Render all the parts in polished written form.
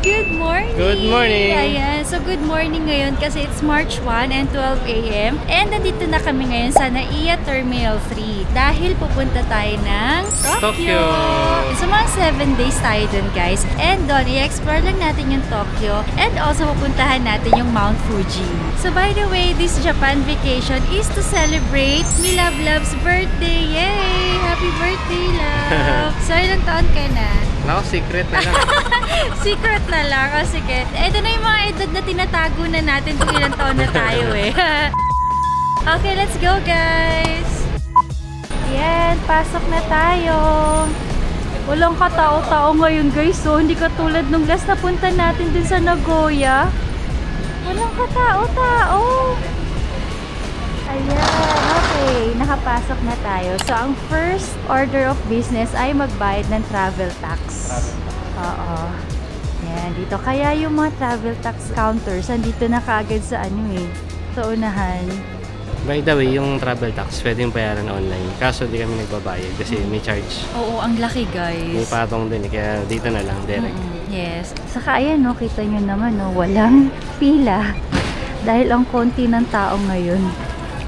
Good morning! Good morning! Ayan, so good morning ngayon kasi it's March 1 and 12 a.m. And nandito na kami ngayon sa NAIA Terminal 3 dahil pupunta tayo ng Tokyo! So mga 7 days tayo dun guys. And doon, i-explore lang natin yung Tokyo and also pupuntahan natin yung Mount Fuji. So by the way, this Japan vacation is to celebrate Milab Love's birthday! Yay! Happy birthday, Love! So ilang taon ka na? Ako, secret na lang. Secret na lang. O sige. Ito na yung mga edad na tinatago na natin kung ilang taon na tayo eh. Okay, let's go guys! Yan, pasok na tayo. Walang katao-tao ngayon guys. So, hindi katulad nung last na punta natin din sa Nagoya. Walang katao-tao. Ayan, okay. Nakapasok na tayo. So, ang first order of business ay magbayad ng travel tax. Oo. Ayan, dito. Kaya yung mga travel tax counters, andito na kaagad sa ano eh. Sa unahan. By the way, yung travel tax, pwede yung bayaran online. Kaso di kami nagbabayad kasi may charge. Oo, ang laki May guys. patong din, kaya dito na lang, direct. Yes. Saka ayan, no, kita nyo naman, no, walang pila. Dahil ang konti ng tao ngayon.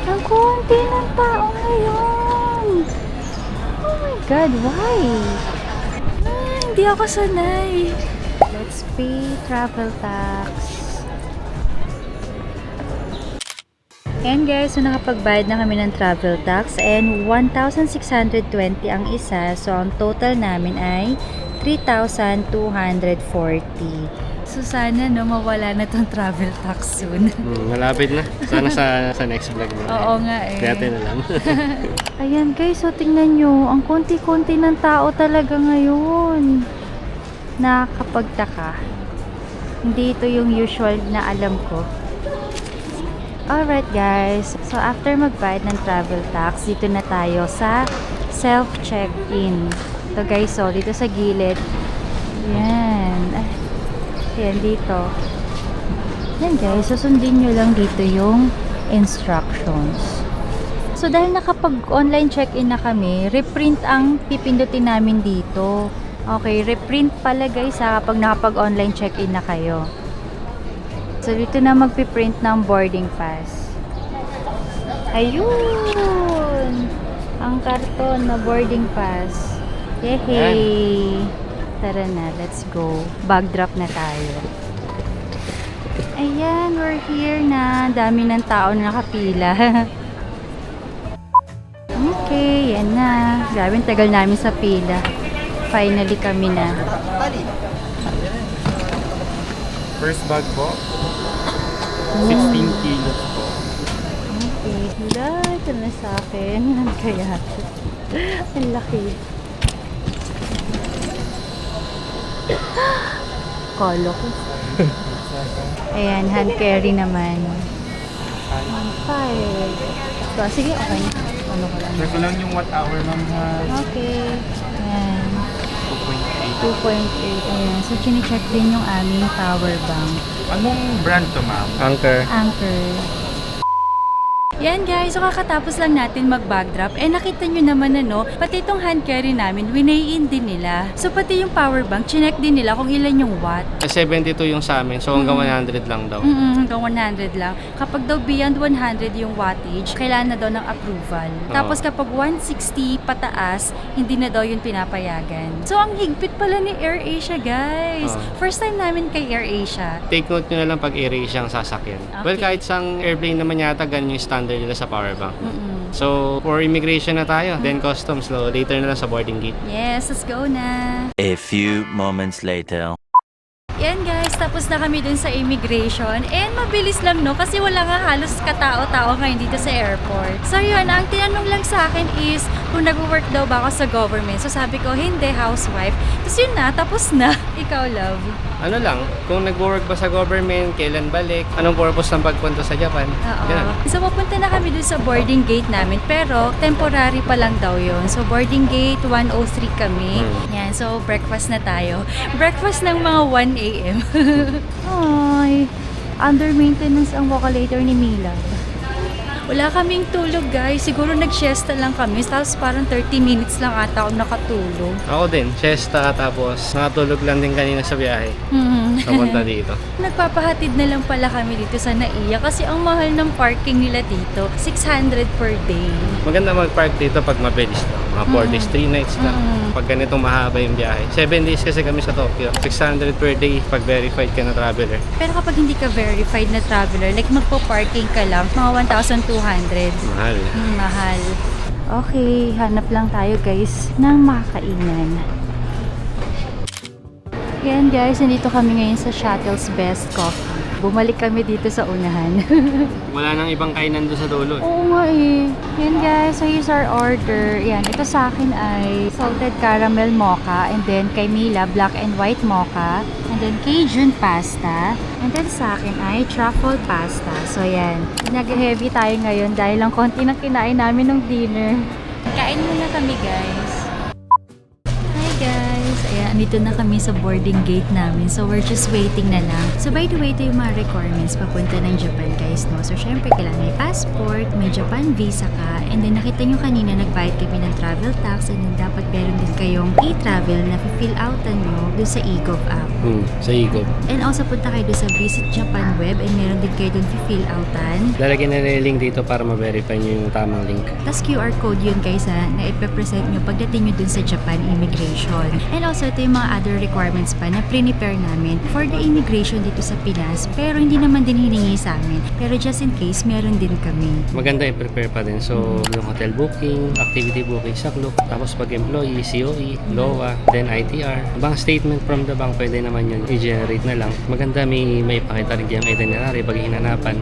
Ang konti ng tao ngayon. Oh my God, why? Hindi ako sanay. Let's pay travel tax. And guys, so nakapagbayad na kami ng travel tax and 1,620 ang isa. So ang total namin ay 3,240. So sana no mawala na tong travel tax soon. Malapit na. Sana sa next vlog mo. Oo nga eh. Natin na lang. Ayan guys, so tingnan nyo, ang konti-konti ng tao talaga ngayon. Nakakapagtaka. Hindi ito yung usual na alam ko. Alright guys, so after magbayad ng travel tax, dito na tayo sa self-check-in. Ito guys, so dito sa gilid. Yan. Yan dito. Yan guys, susundin nyo lang dito yung instructions. So dahil nakapag-online check-in na kami, reprint ang pipindutin namin dito. Okay, reprint pala guys ha, kapag nakapag-online check-in na kayo. So dito na magpiprint ng boarding pass. Ayun! Ang karton na boarding pass. Yehey! Tara na, let's go. Bag drop na tayo. Ayan, we're here na. Dami ng tao na nakapila. Okay, yan na. Grabe, tagal namin sa pila. Finally kami na. First bag po, 16 kilos po. Okay, wala. Ito na sa akin. Kaya, ang laki. Kolo ko. Ayan, hand carry naman. 1.5. So, sige, okay. Ano ko lang. Check ko lang yung watt hour ma'am ha. Okay. Ayan. 2.8. 2.8. Ayan. So, chine-check din yung aming power bank. Anong brand to ma'am? Anchor. Anchor. Yan guys, so kakatapos lang natin mag-bag drop. Eh nakita nyo naman na no, pati itong hand carry namin, winay-in din nila. So pati yung power bank, chinek din nila kung ilan yung watt. 72 yung sa amin, so hanggang 100 lang daw. Hanggang 100 lang. Kapag daw beyond 100 yung wattage, kailangan na daw ng approval. Tapos kapag 160 pataas, hindi na daw yun pinapayagan. So ang higpit pala ni AirAsia guys. First time namin kay AirAsia. Take note nyo na lang pag i-raise yung sasakyan. Okay. Well, kahit sang airplane naman yata, ganun yung standard nila sa power bank. So, for immigration na tayo, then customs, so later na lang sa boarding gate. Yes, let's go na. A few moments later. Yan guys, tapos na kami dun sa immigration. And mabilis lang no, kasi wala nga halos katao-tao ngayon dito sa airport. So yun, ang tinanong lang sa akin is kung nag-work daw ba ako sa government. So sabi ko, hindi, housewife. Tapos yun na, tapos na. Ikaw, love. Ano lang, kung nag-work ba sa government, kailan balik, anong purpose ng pagpunta sa Japan. Ganun. So papunta na kami dun sa boarding gate namin, pero temporary pa lang daw yun. So boarding gate 103 kami. Yan, so breakfast na tayo. Breakfast ng mga 1 a.m. Ay, under maintenance ang Vocalator ni Mila. Wala kaming tulog guys. Siguro nag-siesta lang kami. Tapos parang 30 minutes lang ata ako nakatulog. Ako din, siesta, tapos nakatulog lang din kanina sa biyahe. Papunta dito. Nagpapahatid na lang pala kami dito sa Naiya kasi ang mahal ng parking nila dito, 600 per day. Maganda mag-park dito pag mabilis lang. Mga 4 days, 3 nights lang. Pag ganitong mahaba yung biyahe. 7 days kasi kami sa Tokyo. 600 per day pag verified ka na traveler. Pero kapag hindi ka verified na traveler, like magpo-parking ka lang, mga 1,200. Mahal. Mahal. Okay, hanap lang tayo guys ng makakainan. Yan guys, nandito kami ngayon sa Shuttle's Best Coffee. Bumalik kami dito sa unahan. Wala nang ibang kainan doon sa dulo. Oo nga eh. Yan guys, so here's our order. Yan, ito sa akin ay salted caramel mocha, and then kay Mila, black and white mocha, and then Cajun pasta, and then sa akin ay truffle pasta. So yan, nag-heavy tayo ngayon dahil lang konti na kinain namin ng dinner. Kain muna kami guys. Hi guys! Ayan, andito na kami sa boarding gate namin. So, we're just waiting na lang. So, by the way, ito yung mga requirements papunta ng Japan guys, no? So, syempre, kailangan may passport, may Japan visa ka, and then nakita nyo kanina, nagbayad kami ng travel tax, and then dapat meron din kayong e-travel na fill outan nyo doon sa eGov app. Sa Igop. And also, punta kayo doon sa Visit Japan web, and meron din kayo doon fill outan. Lalagyan na nila yung link dito para ma-verify nyo yung tamang link. Tapos QR code yun guys ha, na ipapresent nyo pagdating nyo dun sa Japan Immigration. And also ito yung mga other requirements pa na prepare namin for the immigration dito sa Pinas, pero hindi naman din hiningi sa amin. Pero just in case, meron din kami. Maganda i-prepare pa din. So, yung hotel booking, activity booking sa Klook, tapos pag employee, COE, LOA, then ITR. Bank statement from the bank, pwede naman yun i-generate na lang. Maganda may pakita rin yung itinerary pag hinanapan.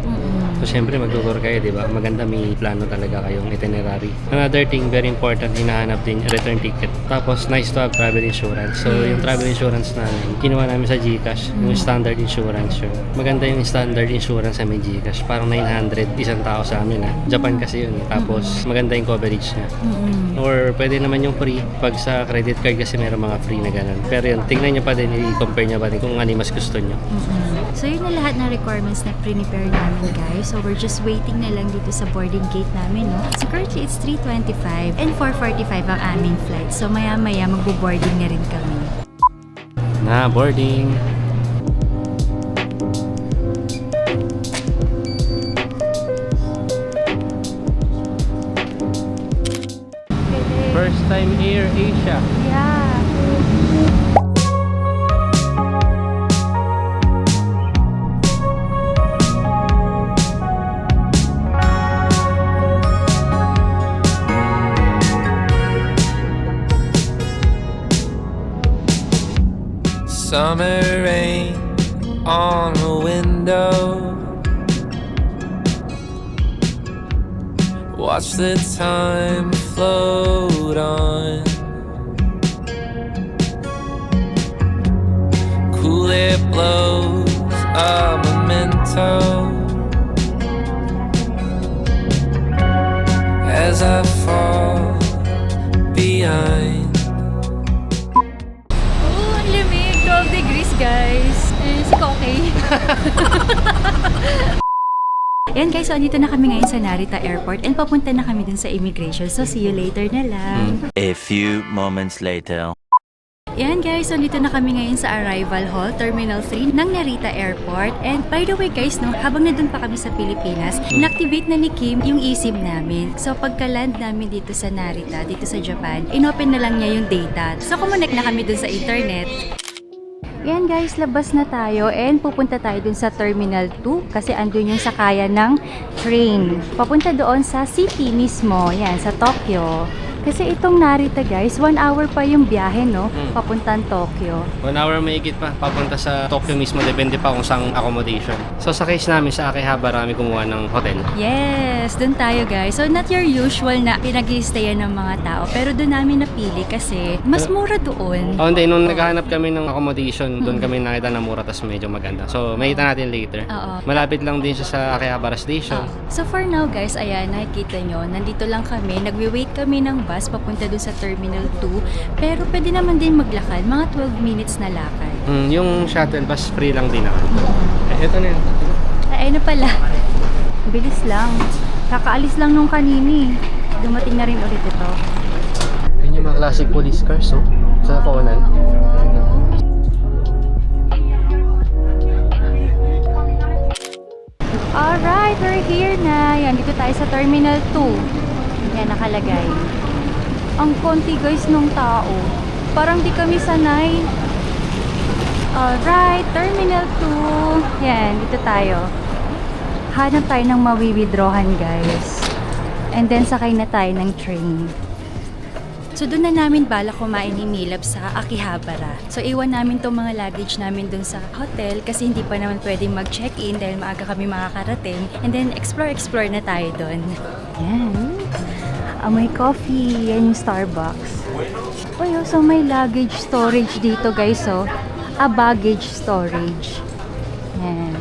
So, syempre, magtutur kayo, di ba? Maganda may plano talaga kayong itinerary. Another thing, very important, hinahanap din return ticket. Tapos, nice to have travel insurance. So, yung travel insurance namin, kinuha namin sa GCash, yung standard insurance yun. Maganda yung standard insurance sa may GCash. Parang 900, isang tao sa amin ha. Japan kasi yun. Tapos, maganda yung coverage niya. Or, pwede naman yung free. Pag sa credit card kasi meron mga free na ganun. Pero yun, tingnan nyo pa din, i-compare nyo pa din kung ano yung mas gusto nyo. So yun na lahat na requirements na prepare namin guys. So we're just waiting na lang dito sa boarding gate namin, no? So currently it's 3:25 and 4:45 ang aming flight. So maya-maya magbo-boarding na rin kami. Na, boarding. First time Air Asia. Yeah. Summer rain on a window. Watch the time float on. Cool it blows a memento as I fall behind. 12 degrees guys. Si Kokey. Yan guys, so andito na kami ngayon sa Narita Airport and papunta na kami dun sa immigration. So see you later na lang. A few moments later. Yan guys, so dito na kami ngayon sa Arrival Hall, Terminal 3 ng Narita Airport. And by the way guys, no, habang nandun pa kami sa Pilipinas, inactivate na ni Kim yung eSIM namin. So pagka-land namin dito sa Narita, dito sa Japan, inopen na lang niya yung data. So kumonek na kami dun sa internet. Yan guys, labas na tayo and pupunta tayo dun sa Terminal 2 kasi andun yung sakayan ng train. Papunta doon sa city mismo, yan, sa Tokyo. Kasi itong Narita guys, 1 hour pa yung biyahe, no? Papuntang Tokyo. 1 hour mahigit pa, papunta sa Tokyo mismo, depende pa kung saan accommodation. So sa case namin, sa Akihabara kami kumuha ng hotel. Yes, dun tayo guys. So not your usual na pinag-i-stayan ng mga tao, pero dun namin napili kasi mas mura doon. Oh, hindi, nung naghahanap kami ng accommodation, doon kami nakita na mura, tas medyo maganda. So makita natin later. Oo. Malapit lang din siya sa Akihabara Station. So for now guys, ayan, nakikita nyo, nandito lang kami, nagwi-wait kami ng bus papunta doon sa Terminal 2, pero pwede naman din maglakad, mga 12 minutes na lakad. Yung shuttle bus, free lang din naman. Ito na yun. Ay, ano pala? Bilis lang. Kakaalis lang nung kanini. Dumating na rin ulit ito. Yun yung mga classic police cars, oh. Sa Conan. Alright, we're here na. Yan, dito tayo sa Terminal 2. Yan, nakalagay. Ang konti guys nung tao. Parang di kami sanay. Alright, Terminal 2. Yan, dito tayo. Hanap tayo ng mawi-withdrawhan guys. And then sakay na tayo ng train. So doon na namin bala kumain ni Milab sa Akihabara. So iwan namin tong mga luggage namin doon sa hotel kasi hindi pa naman pwedeng mag-check-in dahil maaga kami makakarating. And then explore na tayo doon. Yan. May coffee. Yan yung Starbucks. Uy, so may luggage storage dito guys, oh. A baggage storage. Yan.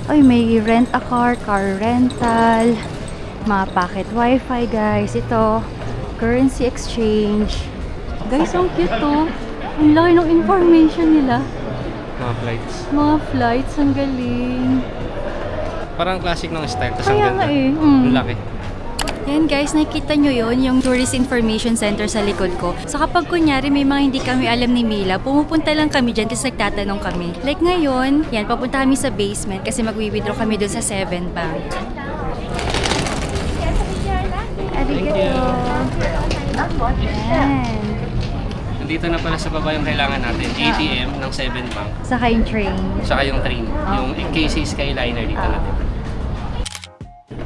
Uy, may rent a car, car rental. Mga pocket wifi guys. Ito. Currency exchange. Guys, ang cute to. Ang laki ng information nila. Mga flights. Mga flights, ang galing. Parang classic ng style. Tas ang Kaya ganda. nga eh. Ang laki. Yan guys, nakikita nyo yun, yung Tourist Information Center sa likod ko. So kapag kunyari may mga hindi kami alam ni Mila, pumupunta lang kami dyan tapos nagtatanong kami. Like ngayon, yan, papunta kami sa basement kasi mag-withdraw kami dun sa 7 Bank. Thank you. Yan. Nandito na pala sa baba yung kailangan natin. ATM ng 7 Bank. Saka yung train. Saka yung train. Yung KC Skyliner dito natin.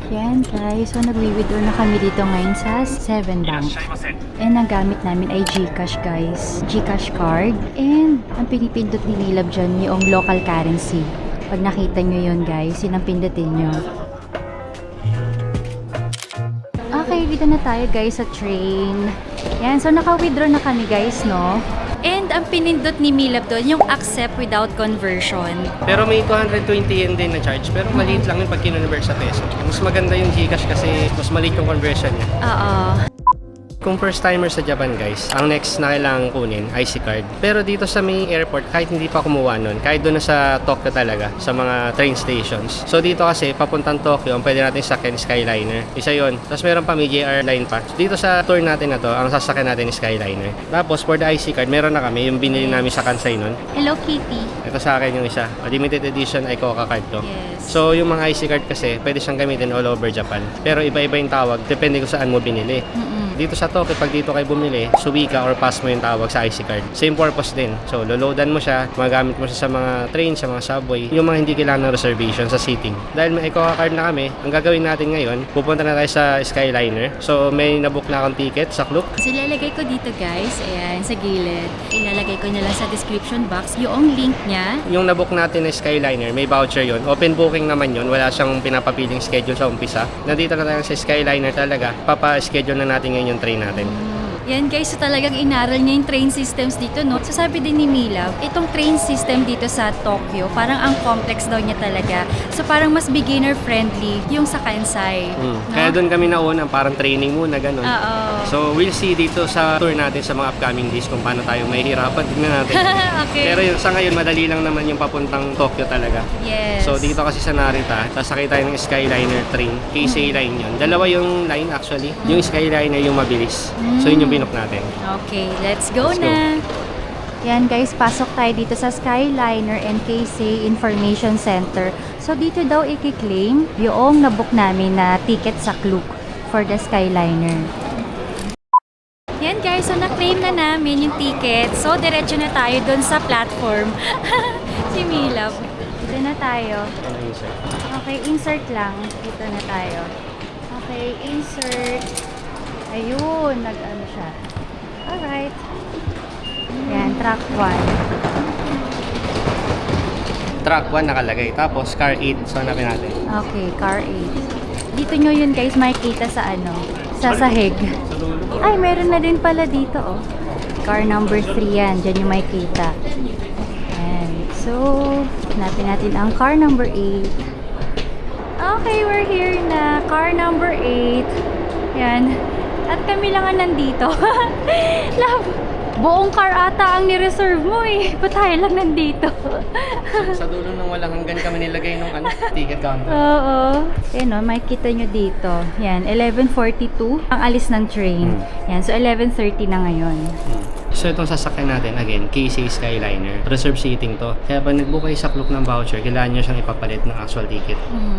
Yan guys, so nag-withdraw na kami dito ngayon sa 7 Bank. And ang gamit namin ay GCash guys. GCash card. And ang pinipindot ni Milab dyan yung local currency. Pag nakita nyo yun guys, yun ang pindutin nyo. Okay, dito na tayo guys sa train. Yan, so naka-withdraw na kami guys, no? And ang pinindot ni Milab doon, yung accept without conversion. Pero may 220 yen din na charge. Pero maliit lang yun pag kinonvert sa peso. Mas maganda yung GCash kasi mas maliit yung conversion niya. Oo. Kung first timer sa Japan guys, ang next na kailangan kunin, IC card. Pero dito sa may airport, kahit hindi pa kumuha nun, kahit doon na sa Tokyo talaga, sa mga train stations. So dito kasi, papuntang Tokyo, ang pwede natin sakyan Skyliner. Isa yon. Tapos meron pa, may JR line pa. So, dito sa tour natin na to, ang sasakyan natin is Skyliner. Tapos for the IC card, meron na kami, yung binili namin sa Kansai nun. Hello Kitty. Ito sa akin yung isa. Limited edition Icoca card to. Yes. So yung mga IC card kasi, pwede siyang gamitin all over Japan. Pero iba-iba yung tawag, depende kung saan mo binili. Dito sa Tokyo, pag dito kayo bumili, Suica or pass mo yung tawag sa IC card. Same purpose din. So, loloadan mo siya, magamit mo siya sa mga train, sa mga subway, yung mga hindi kailangan ng reservation sa seating. Dahil may Icoca card na kami, ang gagawin natin ngayon, pupunta na tayo sa Skyliner. So, may nabook na akong ticket sa Klook. So, ilalagay ko dito guys, ayan, sa gilid. Ilalagay ko na lang sa description box yung link niya. Yung nabook natin na Skyliner, may voucher yon. Open booking naman yon. Wala siyang pinapapiling schedule sa umpisa. Nandito na tayo sa Skyliner talaga. Papa-schedule na natin ngayon yung train natin. Yan guys, so talagang inaral niya yung train systems dito, no? So sabi din ni Mila, itong train system dito sa Tokyo, parang ang complex daw niya talaga. So parang mas beginner-friendly yung sa Kansai. No? Kaya doon kami nauna, parang training muna, ganun. Oo. So we'll see dito sa tour natin sa mga upcoming days kung paano tayo mahihirapan. Tignan natin. Okay. Pero sa ngayon, madali lang naman yung papuntang Tokyo talaga. Yes. So dito kasi sa Narita, sasakay tayo ng Skyliner train. Keisei line yun. Dalawa yung line actually. Yung Skyliner yung mabilis. So yun yung binok natin. Okay, let's go Let's na. Yan guys, pasok tayo dito sa Skyliner and KC Information Center. So dito daw i-claim yung nabook namin na ticket sa Klook for the Skyliner. Yan guys, so na-claim na namin yung ticket. So diretso na tayo dun sa platform. Si Milab. Dito na tayo. Ano yun, sir? Okay, insert lang. Dito na tayo. Okay, insert. Ayun, nag-ano siya. Alright. Yan, track 1. Track 1 nakalagay. Tapos car 8. So hanapin natin. Okay, car 8. Dito nyo yun guys, makikita sa ano, sa sahig. Ay, meron na din pala dito, oh. Car number 3 yan. Diyan yung makikita. Ayan. So, hanapin natin ang car number 8. Okay, we're here na. Car number 8. Yan. At kami lang ang nandito. Love. Buong car ata ang ni-reserve mo eh. Ba't tayo lang nandito? Sa dulo ng walang hanggan kami nilagay nung ticket counter. Oo. Yan o, makikita nyo dito. Yan, 11:42 ang alis ng train. Yan, so 11:30 na ngayon. So itong sasakyan natin, again, KC Skyliner. Reserve seating to. Kaya pag nag-book kayo sa Klook ng voucher, kailangan nyo siyang ipapalit ng actual ticket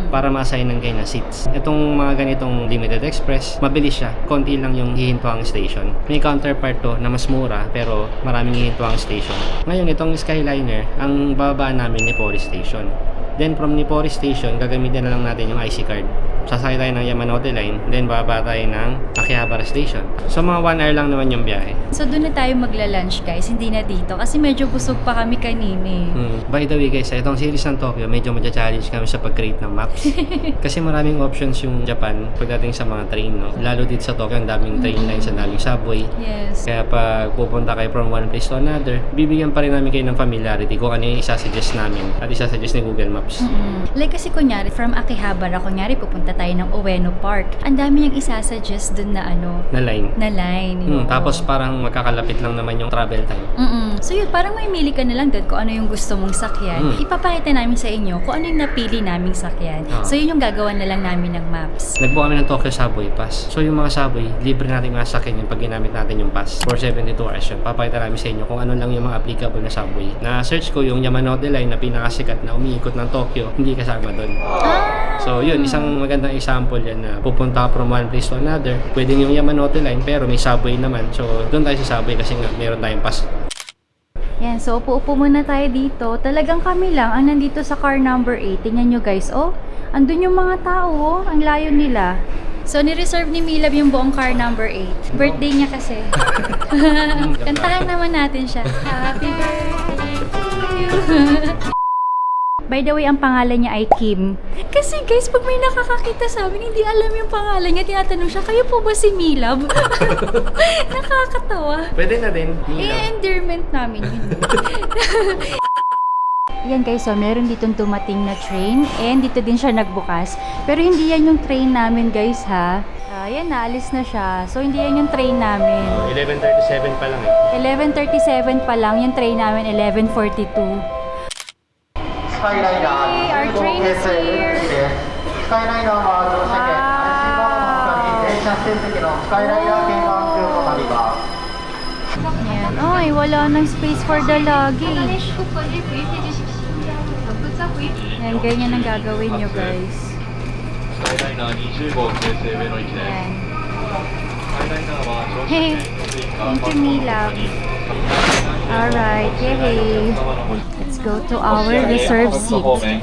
para ma-assign ng kayo ng seats. Itong mga ganitong Limited Express, mabilis siya. Konti lang yung hihinto ang station. May counterpart to na mas mura pero maraming hihinto ang station. Ngayon, itong Skyliner, ang bababa namin ni Pori Station. Then from Nipori Station, gagamitin na lang natin yung IC card. Sasakay tayo ng Yamanote Line, then bababa tayo ng Akihabara Station. So mga 1 hour lang naman yung biyahe. So doon na tayo magla-lunch guys, hindi na dito. Kasi medyo busog pa kami kanina eh. By the way guys, itong series ng Tokyo, medyo magja-challenge kami sa pag-create ng maps. Kasi maraming options yung Japan pagdating sa mga train, no? Lalo dito sa Tokyo, ang daming train lines, ang daming subway. Yes. Kaya pag pupunta kayo from one place to another, bibigyan pa rin namin kayo ng familiarity kung ano yung isasuggest namin at isasuggest ni Google Maps. Like kasi kunyari, from Akihabara, kunyari pupunta tayo ng Ueno Park. Ang dami yung isasuggest dun na ano, Na line. na line. Yun. Tapos parang magkakalapit lang naman yung travel time. So yun, parang may mili ka na lang doon kung ano yung gusto mong sakyan. Ipapakita namin sa inyo kung ano yung napili naming sakyan. So yun yung gagawa na lang namin ng maps. Nagbuo kami ng Tokyo Subway Pass. So yung mga subway, libre natin mga sakyan yun pag ginamit natin yung pass for 72 hours yun. Papakita namin sa inyo kung ano lang yung mga applicable na subway. Na-search ko yung Yamanote Line na pinakasikat na umiikot ng Tokyo, hindi kasama doon. So yun, isang magandang example yan na pupunta ka from one place to another. Pwedeng yung Yamanote Line pero may subway naman. So doon tayo sa subway kasi nga meron tayong pass. Yan, so upo-upo muna tayo dito. Talagang kami lang ang nandito sa car number 8. Tingnan nyo guys, oh. Andun yung mga tao, oh. Ang layo nila. So, ni-reserve ni Milab yung buong car number 8. Birthday niya kasi. Kantahan naman natin siya. Happy birthday to you. By the way, ang pangalan niya ay Kim. Kasi guys, pag may nakakakita sa amin, hindi alam yung pangalan niya. Tinatanong siya, kayo po ba si Milab? Nakakatawa. Pwede na din. I-endearment namin yun. Yan guys, so meron ditong dumating na train and dito din siya nagbukas. Pero hindi yan yung train namin guys ha. Ayan, naalis na siya. So hindi yan yung train namin. 11:37 pa lang eh. 11:37 pa lang, yung train namin 11:42. Hey, our train is here. Yan. Oy, wala nang space for the luggage. Yan, ganyan ang gagawin nyo guys. Yan. Hey, thank you Mila. Alright, yay! Let's go to our reserve seat. Ayan,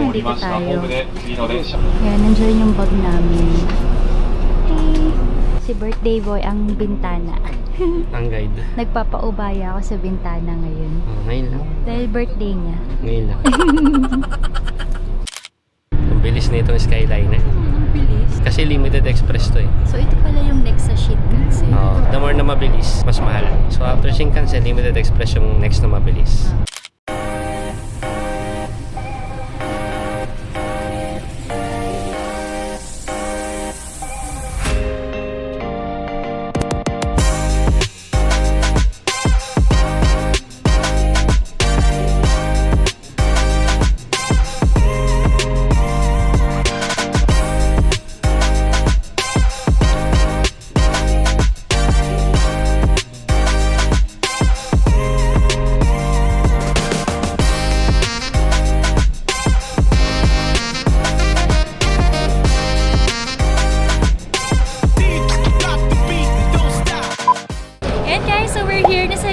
nandito tayo. Yan, nandiyan yung bag namin. Hey! Si birthday boy ang bintana. Ang guide. Nagpapaubaya ako sa bintana ngayon. Ngayon lang. Dahil birthday niya. Ngayon lang. Ang bilis na itong Skyliner. Ang bilis. Kasi limited express to eh. So ito pala yung next sa Shinkansen. The more na mabilis, mas mahal. So after Shinkansen, limited express yung next na mabilis.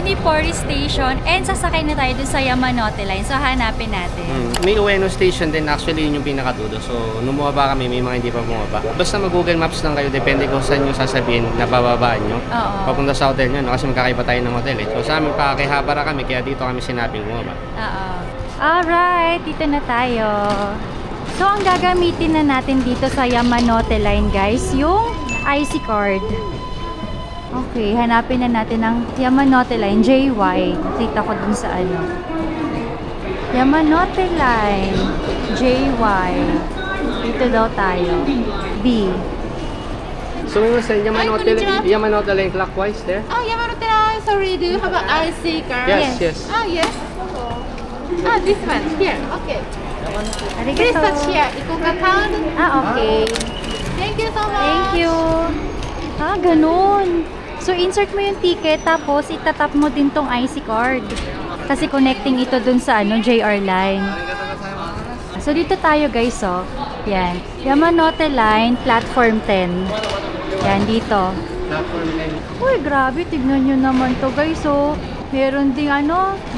Nipori Station and sasakay na tayo dun sa Yamanote Line. So hanapin natin. May Ueno Station din, actually yun yung pinakadulo. So nung bumaba kami, may mga hindi pa bumaba. Basta mag-Google Maps lang kayo, depende kung saan nyo sasabihin na bababaan nyo. Oo. Papunta sa hotel nyo, no? Kasi magkakaiba tayo ng hotel eh. So sa amin, Akihabara kami, kaya dito kami sinabing bumaba. Oo. Alright, dito na tayo. So ang gagamitin na natin dito sa Yamanote Line guys, yung IC card. Okay, hanapin na natin ang Yamanote Line, JY. Nakita ko dun sa ano. Yamanote Line, JY. Dito daw tayo. B. So we will send Yamanote Line clockwise there. Ah, Yamanote Line Sorry, do you have an IC card? Yes. Ah, yes. Ah, this one. Here. Okay. Please Arigato. touch here. Ikuka card. Okay. Thank you so much. Thank you. Ganun. So, insert mo yung ticket, tapos itatap mo din tong IC card. Kasi connecting ito dun sa JR line. So, dito tayo guys, oh. Yan. Yamanote Line, Platform 10. Yan, dito. Uy, grabe. Tignan nyo naman to guys, oh. Meron ding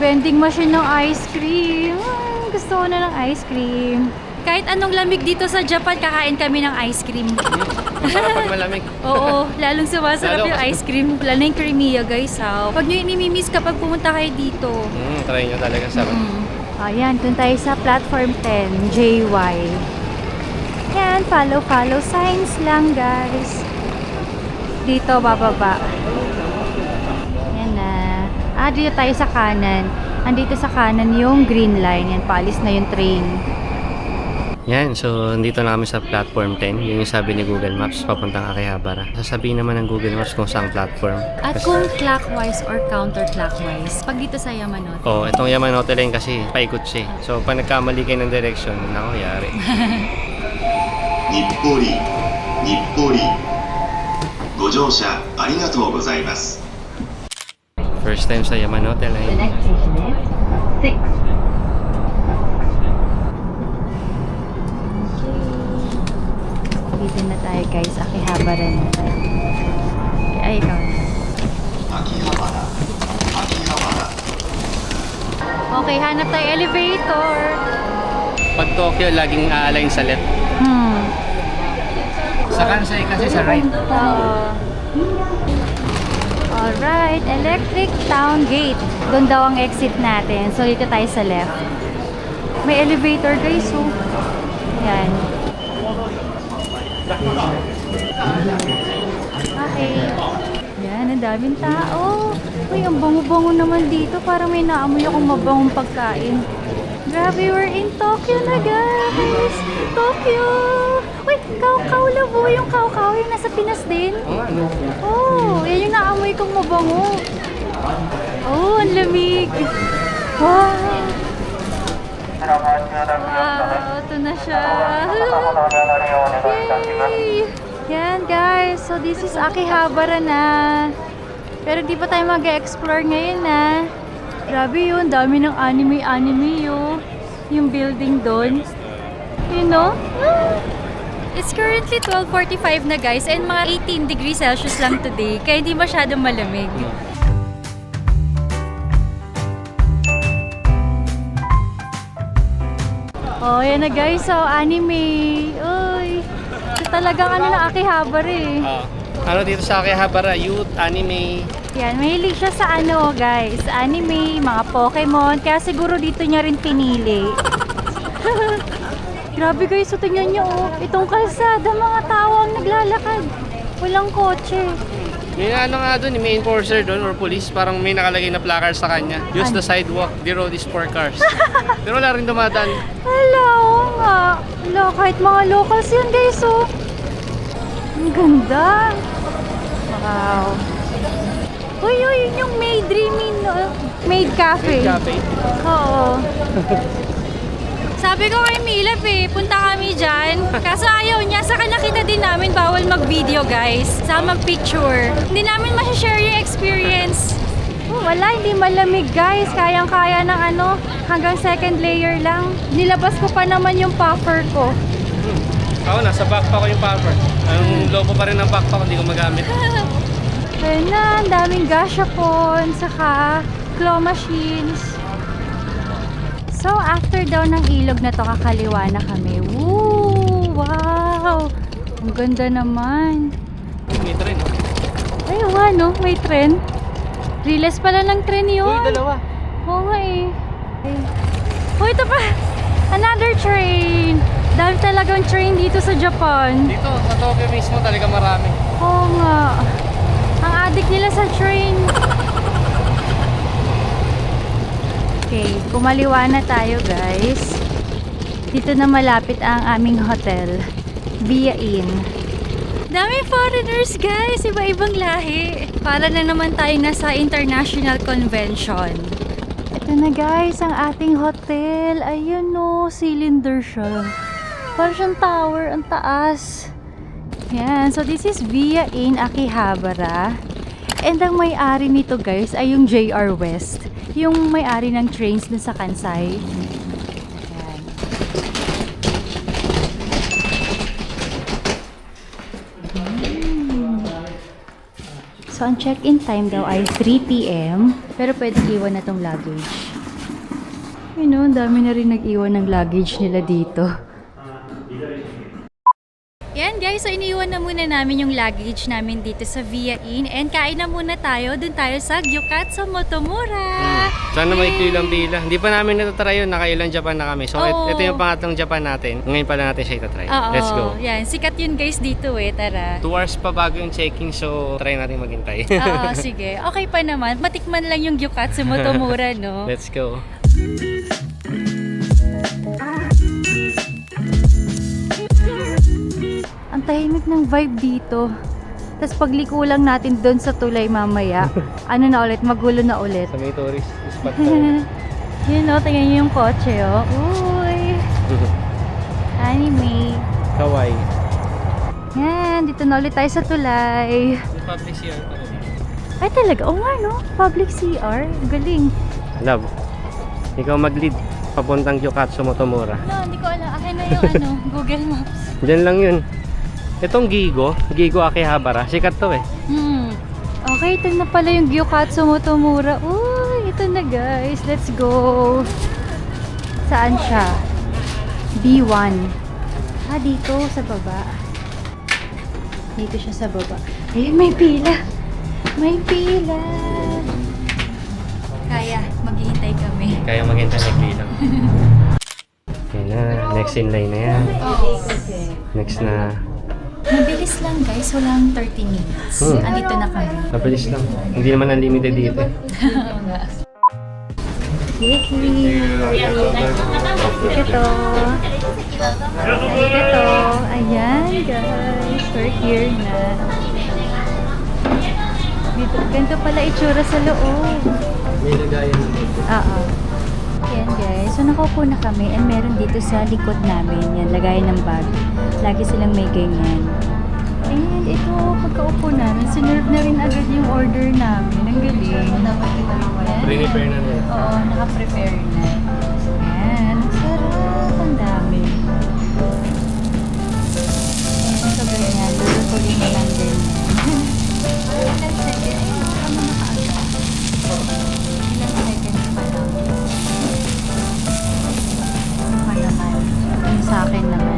vending machine ng ice cream. Gusto ko na ng ice cream. Kahit anong lamig dito sa Japan, kakain kami ng ice cream. Masarap pag malamig. Oo, lalong sumasarap Lalo yung ice cream. Lalo na yung creamiya guys, ha. Huwag nyo inimimiss kapag pumunta kayo dito. Try nyo talaga sarap. Ayan, dun tayo sa platform 10, JY. Yan, follow signs lang guys. Dito, bababa. Yan na. Dito tayo sa kanan. Andito sa kanan yung green line. Yan, paalis na yung train. Yan, so nandito na kami sa platform 10. Yun yung sabi ni Google Maps, papuntang Akihabara. Sasabihin naman ng Google Maps kung saang platform. At kung clockwise or counterclockwise, pag dito sa Yamanote. Itong Yamanote Line kasi paikot siya. So, pag nagkamali kayo ng direction, nako, yari. 日暮里日暮里ご乗車ありがとうございます First time sa Yamanote Line. Dito na tayo guys, Akihabara na. Ay, ikaw na. 秋葉原秋葉原 Okay, hanap tayo elevator. Pag Tokyo, laging a-align sa left. Sa Kansai kasi sa right. Alright, Electric Town Gate. Doon daw ang exit natin. So, dito tayo sa left. May elevator guys, oh. Yan. Okay. Yan, ang daming tao. Uy, ang bango-bango naman dito. Parang may naamoy akong mabangong pagkain. Grabe, we're in Tokyo na guys! Tokyo! Uy, Kao-Kao Labo. Yung Kao-Kao yung nasa Pinas din. Oh, yan yung naamoy kong mabango. Oh, ang lamig. Wow! Wow, ito na siya. Yay! Yan guys, so this is Akihabara na. Pero di pa tayo mag-explore ngayon na. Grabe yun, dami ng anime yun. Yung building doon. You know? It's currently 12:45 na guys and mga 18 degrees Celsius lang today. Kaya hindi masyadong malamig. Oh, yan na guys. So, anime. Uy. Ito talagang na Akihabara eh. Ano dito sa Akihabara? Youth, anime. Yan, mahilig siya sa guys. Anime, mga Pokemon. Kaya siguro dito niya rin pinili. Grabe guys, so tingnan nyo oh. Itong kalsada, mga tao ang naglalakad. Walang kotse. May nga doon, may enforcer doon or police, parang may nakalagay na placard sa kanya. Use the sidewalk, the road is for cars. Pero wala rin dumadaan. Hala, oo nga. Hala, kahit mga locals yan guys oh. Ang ganda. Wow. Uy, yun yung Maid Dreaming, Maid Cafe. Cafe. Oo. Sabi ko kay Milap punta kami dyan. Kaso ayaw niya, saka nakita din namin bawal mag-video guys. Saka mag-picture. Hindi namin masashare yung experience. Wala, hindi malamig guys. Kayang-kaya ng hanggang second layer lang. Nilabas ko pa naman yung puffer ko. Ako, nasa backpack ko yung popper. Ang logo pa rin ng backpack ko, hindi ko magamit. Ayun na, ang daming gashapon, saka claw machines. So, after daw ng ilog na to, kakaliwa na kami. Woo! Wow! Ang ganda naman. May tren. Ay, no? May tren. Riles pala ng tren yun. Uy, dalawa. Oo nga eh. Oh, ito pa! Another train! Dami talagang train dito sa Japan. Dito, sa Tokyo mismo talaga marami. Oo nga. Ang addict nila sa train. Okay, kumaliwa na tayo guys. Dito na malapit ang aming hotel. Via Inn. Daming foreigners, guys! Iba-ibang lahi. Para na naman tayo nasa international convention. Ito na, guys, ang ating hotel. Ayun, no, cylinder siya. Parang siyang tower, ang taas. Yan, so this is Via Inn Akihabara. And ang may-ari nito, guys, ay yung JR West. Yung may-ari ng trains dun sa Kansai. Yan. So, ang check-in time daw ay 3 p.m. Pero pwede iwan na tong luggage. You know, ang dami na rin nag-iwan ng luggage nila dito. Yan guys, so iniwan na muna namin yung luggage namin dito sa Via Inn. And kain na muna tayo. Doon tayo sa Gyukatsu Motomura. Sana may lang pila. Hindi pa namin natatry yun. Nakailang Japan na kami. So, Oo. ito yung pangatlong Japan natin. Ngayon pala natin siya itatry. Oo, Let's go. Yan, sikat yun guys dito eh. Tara. 2 hours pa bago yung checking, so try natin maghintay. Oo, sige. Okay pa naman. Matikman lang yung Gyukatsu Motomura, no? Let's go. Ang tahimik ng vibe dito. Tapos pagliko lang natin doon sa tulay mamaya, ano na ulit, magulo na ulit. Sa may tourist spot tayo. Yun o, tingnan nyo yung kotse o. Uy! Anime. Kawaii. Yan, dito na ulit tayo sa tulay. Public CR pa rin. Ay talaga, oo nga no, public CR. Galing. Love, ikaw mag-lead papuntang Gyukatsu Motomura. No, hindi ko alam. Akin na yung ano, Google Maps. Diyan lang yun. Itong Gigo Akihabara, sikat to eh. Okay, ito na pala yung Gyukatsu Motomura. Uy, ito na guys. Let's go. Saan siya? B1. Dito sa baba. Dito siya sa baba. Ayun, may pila. May pila. Kaya, maghihintay kami. Kaya maghintay nagbilang. Yan na, next in line na yan. Next na. Mabilis lang guys, walang 30 minutes. Andito na kami. Mabilis lang. Hindi naman unlimited dito eh. Ito. Ito. Ayan guys. We're here na. Dito, ganito pala itsura sa loob. May lagayan na dito. Oo. Yan guys. So nakaupo na kami and meron dito sa likod namin. Yan, lagayan ng bag. Lagi silang may ganyan. And ito, pagkaupo namin, sinerve na rin agad yung order namin. Ang galing. Yan. Pre-prepare na nila. Oo, naka-prepare na. Yan. Ang sarap. Ang dami. Yan, so ganyan. Lulutuin na lang din. Ilang second? Ay, ano nakaagad? Ilang seconds pa lang. Ano pa naman? Yung sa akin naman.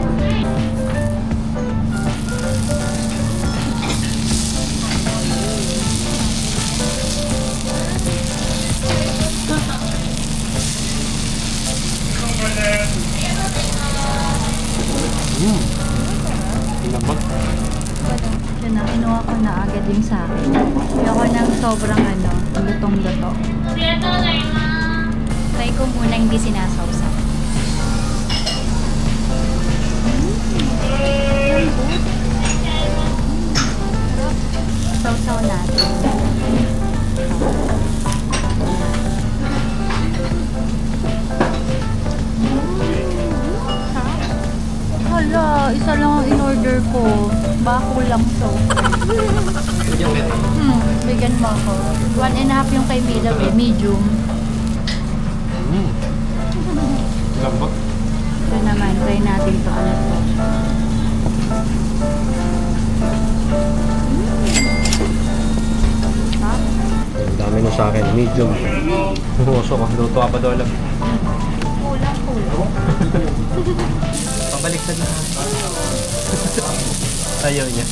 Inabag. Yan na, kinuha ko na agad yung sa akin. Ayoko ng sobrang ano, lutong-luto. Try ko muna hindi sinasawsaw. Sausaw natin. Hala, isa lang ang in-order ko. Bako lang to. Bigyan mo ako. 1.5 yung kay Mila, medium. Lambak. Ito naman, try natin to. Ano to? Ang dami na sa akin. Medium. Huso ka. Luto ka pa doon. Kulang. Pabaliktad na. Ayaw niya.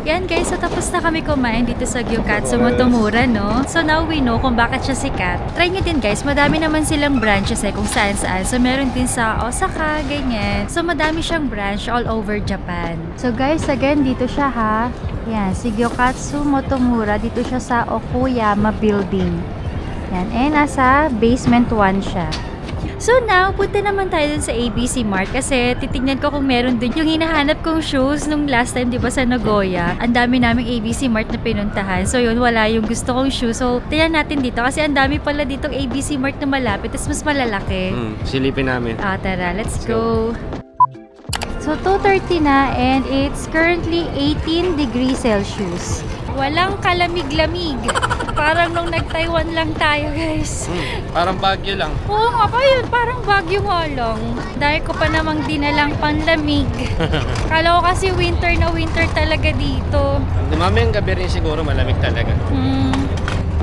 Yan guys, so tapos na kami kumain dito sa Gyukatsu Motomura, no? So now we know kung bakit siya sikat. Try nyo din guys, madami naman silang branches eh kung saan saan. So meron din sa Osaka, ganyan. So madami siyang branch all over Japan. So guys, again, dito siya ha. Yan, si Gyukatsu Motomura, dito siya sa Okuyama Building. Yan, nasa basement 1 siya. So now, punta naman tayo dun sa ABC Mart kasi titignan ko kung meron dun yung hinahanap kong shoes nung last time, di ba, sa Nagoya. Ang dami naming ABC Mart na pinuntahan. So yun, wala yung gusto kong shoes. So, tingnan natin dito kasi ang dami pala ditong ABC Mart na malapit, tapos mas malalaki. Silipin namin. Tara, let's go. So, 2:30 na and it's currently 18 degrees Celsius. Walang kalamig-lamig. Parang nung nag-Taiwan lang tayo, guys. Parang Baguio lang. Oo nga pa yun, parang Baguio nga lang. Dahil ko pa namang dinalang panlamig. Kala ko kasi winter na winter talaga dito. Mamayang gabi rin siguro malamig talaga.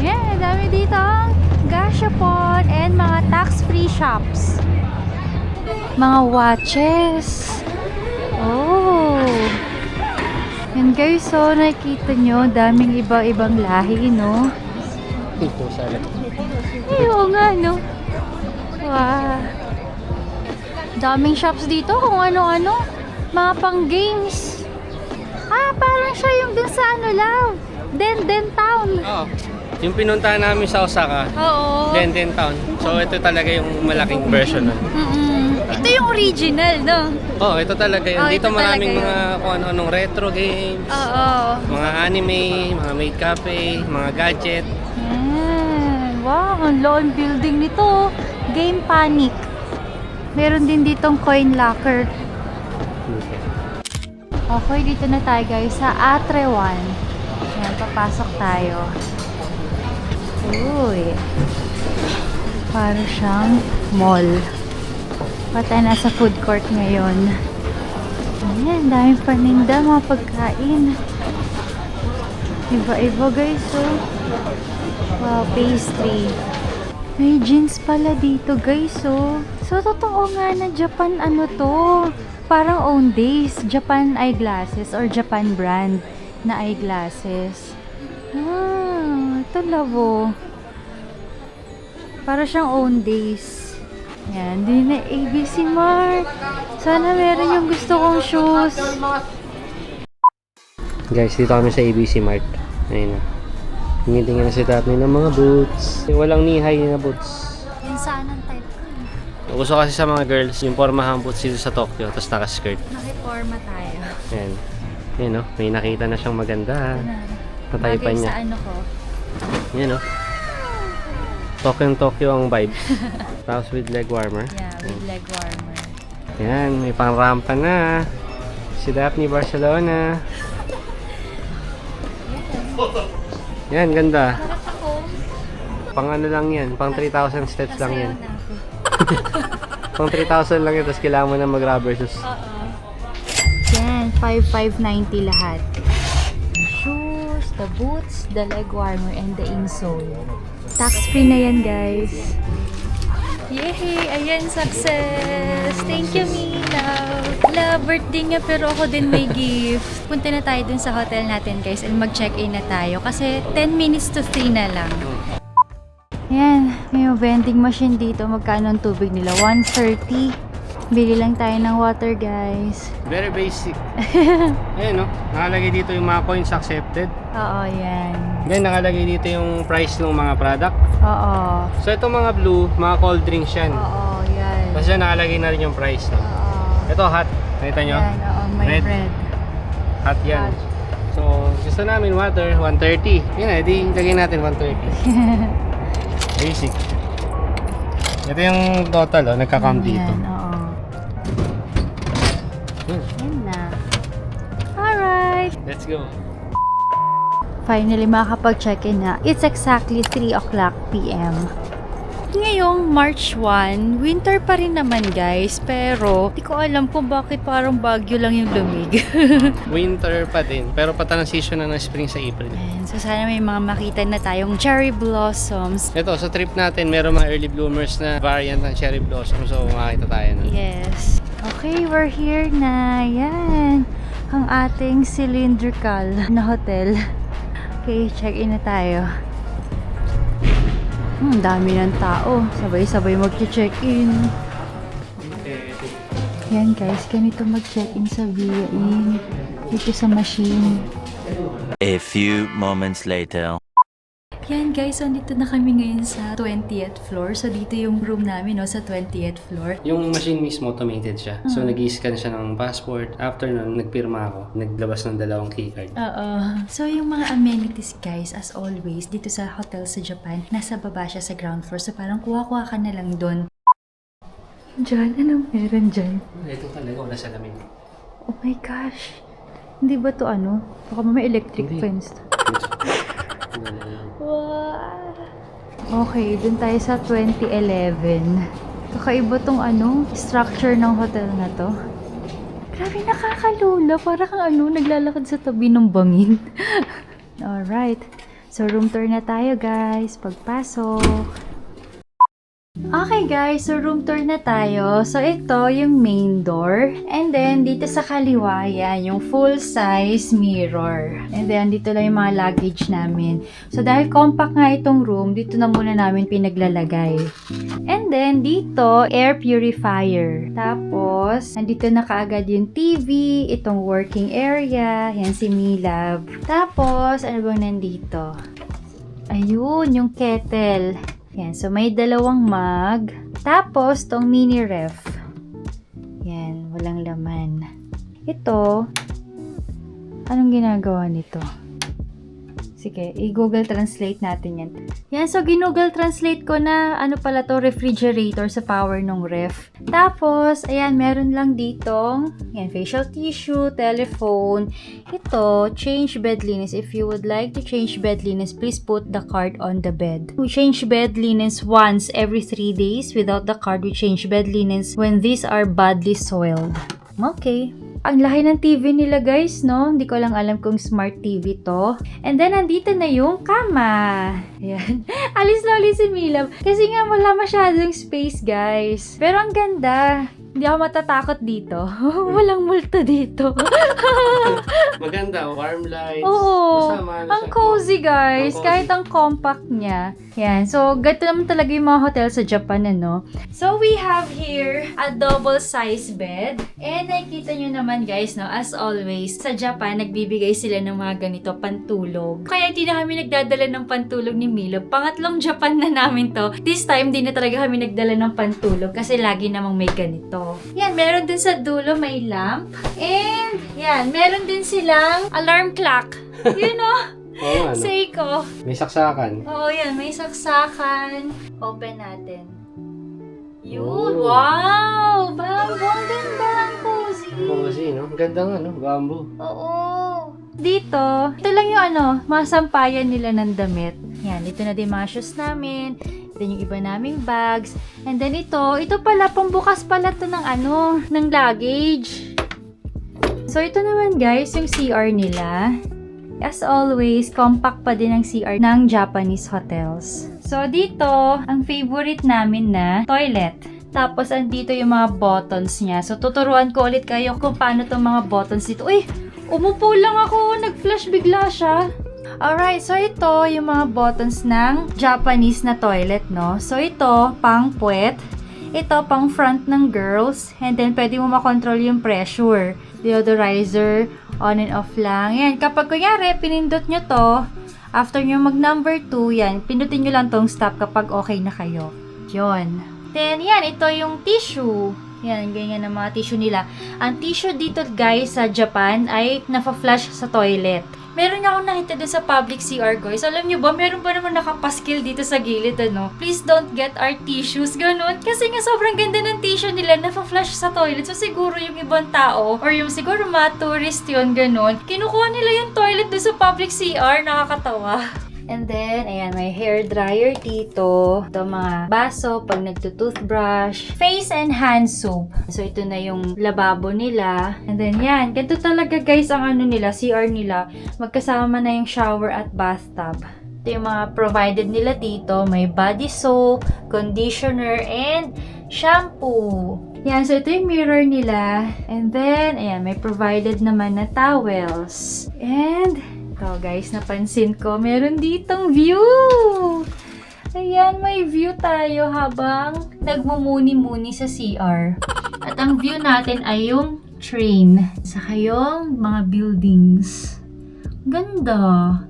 Yeah, dami dito. Gashapon and mga tax-free shops. Mga watches. Oh. And guys, so nakikita nyo, daming iba-ibang lahi, no? Ito sana. Ay, oo nga, no? Wow. Daming shops dito kung ano-ano. Mga pang games. Parang siya yung dun sa ano lang. Den Town. Oo. Yung pinuntahan namin sa Osaka, Oo. Denden Town. So ito talaga yung malaking version nun. Ito yung original, no? Oh, ito talaga yun. Oh, Dito ito maraming talaga mga kung ano-anong retro games, Oo. mga anime, mga maid cafe, mga gadget. Yan. Wow, ang laking building nito. Game Panic. Meron din ditong coin locker. Okay, dito na tayo guys sa Atrewan. Yan, papasok tayo. Uy. Para siyang mall. Pata nasa food court ngayon. Ayan, daming paninda, mga pagkain. Iba-iba guys, oh. Wow, pastry. May jeans pala dito guys, oh. So, totoo nga na Japan ano to. Parang Owndays. Japan eyeglasses or Japan brand na eyeglasses. Ito labo. Para siyang Owndays. Yan, din na ABC Mart. Sana meron yung gusto kong shoes. Guys, dito kami sa ABC Mart. Ayun na. Tingin-tingin na si Daphne ng mga boots. Walang knee-high na boots. Yung saan ang type ko. Gusto kasi sa mga girls, yung pormahang boots dito sa Tokyo, tapos naka-skirt. Nakiporma tayo. Ayan. Ayan, no? May nakita na siyang maganda. Nataypan Bagay niya. sa ano ko. Ayan, no? Tokyo ang vibes. Tapos with leg warmer. Yeah, with leg warmer. Ayan, may pang-rampa na. Si Daphne Barcelona. Yan, ganda. Harap ako. Pang ano lang yan, pang 3,000 steps lang yan. Nasayaw na ako. Pang 3,000 lang yan, tapos kailangan mo na mag-rubber shoes. Yan, 5,590 lahat. The shoes, the boots, the leg warmer, and the insole. Tax-free na yan, guys. Yay! Ayan, success! Thank you, Mila! Love, birthday nga pero ako din may gift. Punta na tayo dun sa hotel natin, guys, and mag-check-in na tayo kasi 10 minutes to 3 na lang. Ayan, may vending machine dito. Magkano ang tubig nila? 130. Bili lang tayo ng water, guys. Very basic. Ayan, no? Nakalagay dito yung mga coins accepted. Oo, yan. Then, nakalagay dito yung price ng mga product. Oo. So, itong mga blue, mga cold drinks yan. Oo, yan. Tapos yan, nakalagay na rin yung price. No? Oo. Ito, hot. Nakita nyo? Yan, oo, may Red. red. Hot yan. So, gusto namin water, 130. Yun na, edi lagay natin 130. Basic. Ito yung total, oh, nagka-count dito. Yan, oo. Hmm. Yan na. Alright. Let's go. Finally, makakapag-check-in na. It's exactly 3 o'clock p.m. Ngayong March 1, winter pa rin naman guys, pero di ko alam kung bakit parang Baguio lang yung lumig. Winter pa din, pero pata-transition na ng spring sa April. Ayan, so sana may mga makita na tayong cherry blossoms. Ito, sa trip natin, meron mga early bloomers na variant ng cherry blossom, so makakita tayo na. Yes. Okay, we're here na. Yan. Ang ating cylindrical na hotel. Okay, check-in na tayo. Dami ng tao. Sabay-sabay mag-check-in. Yan guys, ganito mag-check-in sa Via Inn. Dito sa machine. A few moments later. Yan guys, so dito na kami ngayon sa 20th floor. So dito yung room namin, no, sa 20th floor. Yung machine mismo automated siya. So nag-i-scan siya ng passport. After nun, nagpirma ako. Naglabas ng 2 keycard. Oo. So yung mga amenities guys, as always, dito sa hotel sa Japan, nasa baba siya sa ground floor. So parang kuha-kuha ka na lang doon. Diyan, anong meron dyan? Ito talaga, wala sa lamin. Oh my gosh. Hindi ba to ano? Baka may electric Hindi. fence. Wow. Okay, dun tayo sa 2011. Kakaiba tong ano, structure ng hotel na to. Grabe, nakakalula. Para kang ano, naglalakad sa tabi ng bangin. Alright. So, room tour na tayo, guys. Pagpasok. Okay guys, so room tour na tayo. So ito yung main door. And then dito sa kaliwa yan, yung full size mirror. And then dito lang yung mga luggage namin. So dahil compact nga itong room, dito na muna namin pinaglalagay. And then dito, air purifier. Tapos, nandito na kaagad yung TV, itong working area, yan si Milab. Tapos, ano bang nandito? Ayun, yung kettle. Yan, so may 2 mug. Tapos, tong mini ref. Yan, walang laman. Ito, anong ginagawa nito? Sige, i-Google Translate natin yan. Yan, so ginoogle Translate ko na ano pala to, refrigerator sa power ng ref. Tapos, ayan, meron lang ditong yan, facial tissue, telephone. Ito, change bed linens. If you would like to change bed linens, please put the card on the bed. We change bed linens once every 3 days. Without the card, we change bed linens when these are badly soiled. Okay. Ang laki ng TV nila guys, no? Hindi ko lang alam kung smart TV to. And then, nandito na yung kama. Ayan. Alis na ulit si Milab. Kasi nga, wala masyadong space, guys. Pero ang ganda. Hindi ako matatakot dito. Walang multo dito. Maganda, warm lights. Oo. Masama, Ang cozy, guys. Ang cozy. Kahit ang compact niya. Yan. So, ganito naman talaga yung mga hotel sa Japan, ano? So, we have here a double size bed. And nakikita nyo naman, guys, no? As always, sa Japan, nagbibigay sila ng mga ganito, pantulog. Kaya hindi na kami nagdadala ng pantulog ni Milo. Pangatlong Japan na namin to. This time, di na talaga kami nagdala ng pantulog kasi lagi namang may ganito. Yan, meron din sa dulo, may lamp. And, yan, meron din silang alarm clock. You know? Oo, ano? Seiko. May saksakan. Oo, yan. May saksakan. Open natin. Yun. Oh. Wow! Bamboo. Ang ganda. Ang cozy. Cozy, no? Ang ganda nga, no? Bamboo. Oo. Dito, ito lang yung ano, mga sampayan nila ng damit. Yan, dito na din mga shoes namin. Then yung iba naming bags. And then ito pala, pambukas pala to ng ano, ng luggage. So ito naman guys, yung CR nila. As always, compact pa din ang CR ng Japanese hotels. So dito, ang favorite namin na toilet. Tapos andito yung mga buttons niya. So tuturuan ko ulit kayo kung paano tong mga buttons dito. Uy, umupo lang ako, nag-flash bigla siya. Alright, so ito yung mga buttons ng Japanese na toilet, no? So ito, pang puwet. Ito, pang front ng girls. And then, pwede mo makontrol yung pressure. Deodorizer, on and off lang. Yan, kapag kunyari, pinindot nyo to, after nyo mag number 2, yan, pindutin nyo lang tong stop kapag okay na kayo. Yun. Then, yan, ito yung tissue. Yan, ganyan ang mga tissue nila. Ang tissue dito, guys, sa Japan ay nafa-flush sa toilet. Meron nga akong nakita doon sa public CR, guys. Alam nyo ba, meron ba naman nakapaskil dito sa gilid, ano? Please don't get our tissues, ganun. Kasi nga sobrang ganda ng tissue nila, nafa-flush sa toilet. So, siguro yung ibang tao, or yung siguro mga tourist yun, ganun. Kinukuha nila yung toilet doon sa public CR, nakakatawa. And then, ayan, may hair dryer dito. Ito mga baso pag nagtutoothbrush. Face and hand soap. So, ito na yung lababo nila. And then, yan. Ganito talaga, guys, ang ano nila, CR nila. Magkasama na yung shower at bathtub. Ito yung mga provided nila dito. May body soap, conditioner, and shampoo. Yan, so ito yung mirror nila. And then, ayan, may provided naman na towels. And, ito guys, napansin ko, meron ditong view! Ayan, may view tayo habang nagmumuni-muni sa CR. At ang view natin ay yung train. Saka yung mga buildings. Ganda!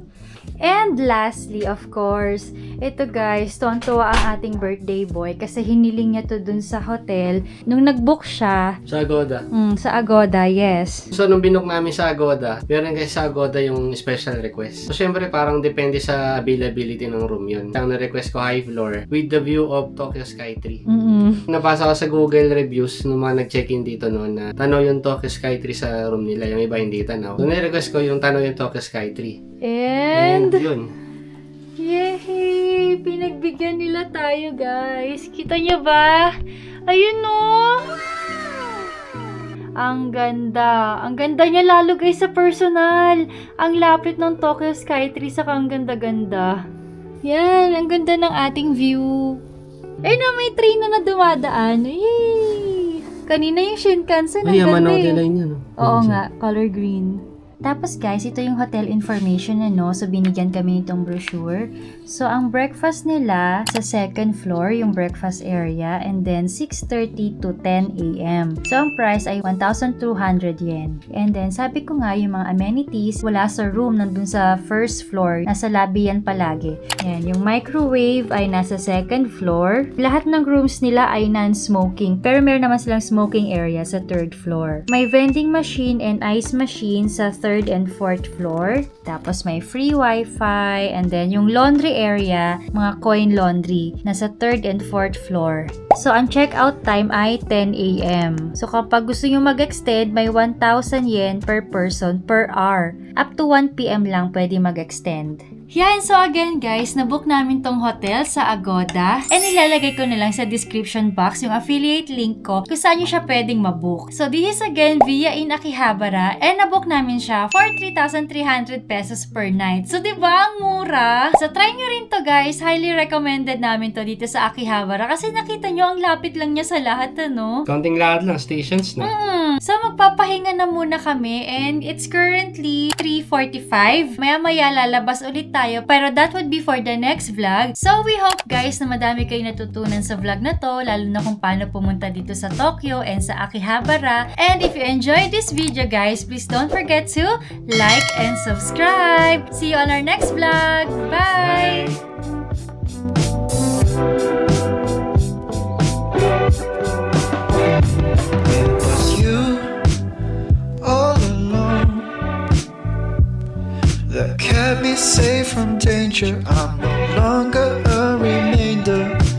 And lastly, of course, ito guys, tuwang-tuwa ang ating birthday boy kasi hiniling niya to dun sa hotel. Nung nag-book siya, Sa Agoda. sa Agoda, yes. So, nung binook namin sa Agoda, meron kasi sa Agoda yung special request. So, syempre, parang depende sa availability ng room yun. Ang na-request ko high floor with the view of Tokyo Sky Tree. Nabasa ko sa Google reviews nung mga nag-check-in dito noon na tanaw yung Tokyo Sky Tree sa room nila. Yung iba hindi tanaw. So, na-request ko yung tanaw yung Tokyo Sky Tree. And Yun. yay! Pinagbigyan nila tayo, guys. Kita niyo ba? Ayun, no? Ang ganda. Ang ganda niya lalo, guys, sa personal. Ang lapit ng Tokyo Skytree, saka ang ganda-ganda. Yan, ang ganda ng ating view. Ay na, may train na dumadaan. Yay! Kanina yung Shinkansen, ang Ay, ganda Yamanote eh. line yan. Oo nga, color green. Tapos guys, ito yung hotel information So, binigyan kami nitong brochure. So, ang breakfast nila sa second floor, yung breakfast area, and then 6:30 to 10 a.m. So, ang price ay 1,200 yen. And then, sabi ko nga, yung mga amenities, wala sa room, nandun sa first floor. Nasa lobby yan palagi. Yan, yung microwave ay nasa second floor. Lahat ng rooms nila ay non-smoking. Pero meron naman silang smoking area sa third floor. May vending machine and ice machine sa third and fourth floor. Tapos may free wifi. And then yung laundry area, mga coin laundry, nasa third and fourth floor. So, ang check-out time ay 10 a.m. So, kapag gusto nyo mag-extend, may 1,000 yen per person per hour. Up to 1 p.m. lang pwede mag-extend. Yan, so again guys, nabook namin tong hotel sa Agoda. And ilalagay ko na lang sa description box yung affiliate link ko kung saan nyo siya pwedeng mabook. So this is again via in Akihabara and nabook namin siya for 3,300 pesos per night. So diba, ang mura? So try nyo rin to guys, highly recommended namin to dito sa Akihabara kasi nakita nyo ang lapit lang niya sa lahat, ano? Counting lahat lang, stations na. So magpapahinga na muna kami and it's currently 3:45. Maya-maya lalabas ulit tayo pero that would be for the next vlog. So we hope guys na madami kayong natutunan sa vlog na to, lalo na kung paano pumunta dito sa Tokyo and sa Akihabara. And if you enjoyed this video guys, please don't forget to like and subscribe. See you on our next vlog. Bye! It was you all alone that kept me safe from danger. I'm no longer